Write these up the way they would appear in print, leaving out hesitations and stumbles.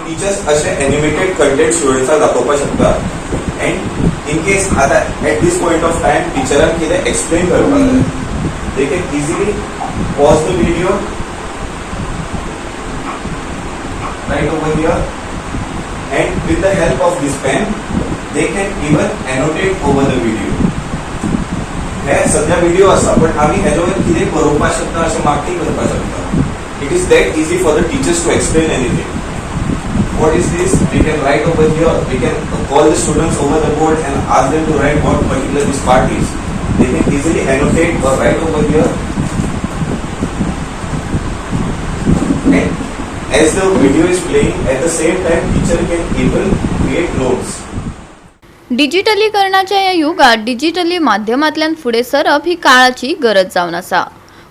Teachers असे animated content स्टुडंट्सांक दाखोवपाक शकता एंड इन केस आता at this point of time टीचरान कितें एक्सप्लेन करपाक जाय they can easily pause the video right over here and with the help of this pen they can even annotate over the video. हे सध्या video असा पण आम्ही ह्याच्यावर कितें बरोवपाक शकता अशें मार्किंग करपाक शकता. It is that easy for the teachers to explain anything. What is this? We can write over here. We can call the students over the board and ask them to write what particular this part is. They can easily annotate or write over here. And as the video is playing, at the same time, teacher can even create notes. डिजिटलीकरणाच्या या युगात digitally माध्यमांतल्यान फुडें सरप ही काळाची गरज जावन आसा.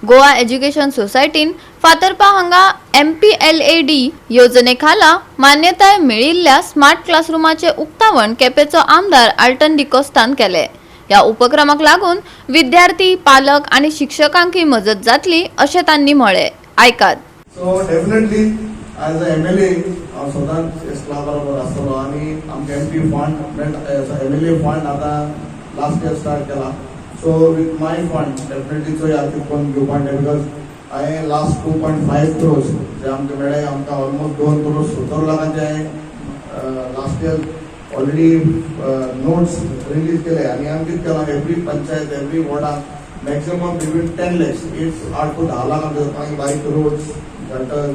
Goa education सोसायटीन Fatarpa हांगा MPLAD योजने खाला मान्यताय मेळिल्ल्या स्मार्ट क्लासरूमाचे उक्तावण केपेचो आमदार आल्टन डिकोस्तान केले. या उपक्रमाक लागून विद्यार्थी, पालक आणि शिक्षकांकी मजत जातली अशें तांणी म्हळे. आयकात. So definitely as a MLA हांव सदांच ह्या स्कूला बरोबर आसतलो आनी आमचे MP फंड MLA फंड आतां लास्ट इयर स्टार्ट केला. So with my fund, definitely so yeah, I can give fund because I last 2.5 crores. जे आमचे मेळे आमकां almost 2 crores 70 लाखांचे last year already notes release केले आणि आमी कितें केला every panchayat every वॉर्डा maximum between 10 lakhs it's 8 to 10 lakh आमचे बाईक रोड्स गटर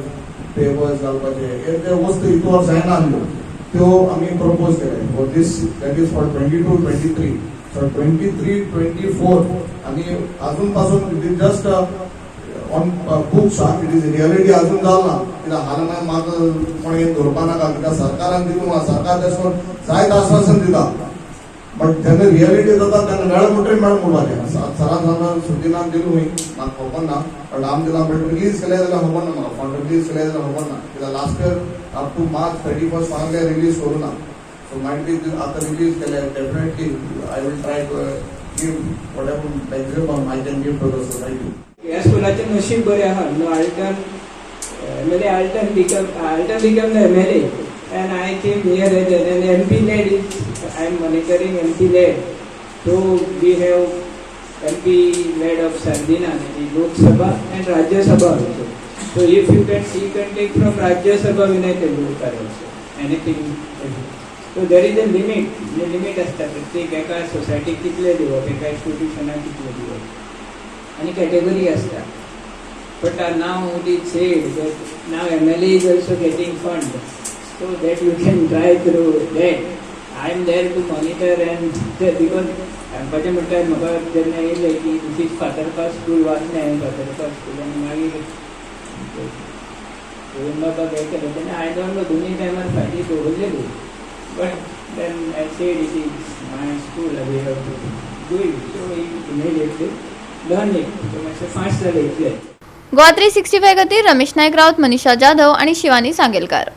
पेवर्स घालपाचे हे ते वस्तू इतू वर्स जायना आसल्यो त्यो आमी प्रपोज केले for this that is for 22-23. So 23-24 आणि अजून पासून it is just on books it is reality अजून जालना कित्याक हांगा म्हाका कोण हे धरपा नाका कित्याक सरकारान दिवं सरकार तेश कोन जायत आश्वासन दिता बट जेन्ना रियलिटी जाता तेन्ना मेळ म्हणटरी मेळ म्हणपाचें. सरान सांगता सुटीनाक दिलूं म्हाका खबर ना बट आमी दिला बट रिलीज केले जाल्यार खबर ना म्हाका फंड रिलीज केले जाल्यार खबर ना कित्याक last year up to March 31 सांगले रिलीज करूं ना. So might be after release definitely I will try to give whatever maximum I can give to the society. या स्कूलाचे नशीब बरे आहा. Alton MLA Alton become the MLA and I came here as an MP-led. I am monitoring MP-led. So we have MP-led of Sandina, Lok Sabha and Rajya Sabha also. So if you can take from Rajya Sabha we can do also anything. So there is a limit. The limit असता प्रत्येक एका सोसायटीक कितले दिवप एका इन्स्टिट्यूशनाक कितले दिवप आणि कॅटेगरी असता. But now it is said that now MLA is also getting fund, so that you can try through that. I am there to monitor and because आमचे म्हणटात म्हाका जेन्ना येयले की दिस इज फातर्पा स्कूल वाचलें हांवें फातर्पा स्कूल आनी मागीर बाबा हें केलें तेन्ना आय डोंट नो दोनी टायमार फायली दवरलेली. But then I said it is my school, we have to do it. So he immediately learned it. So my fast जाले. गोवा 365 खातीर रमेश नायक रावत, मनीषा जाधव आणि शिवानी सांगेलकार.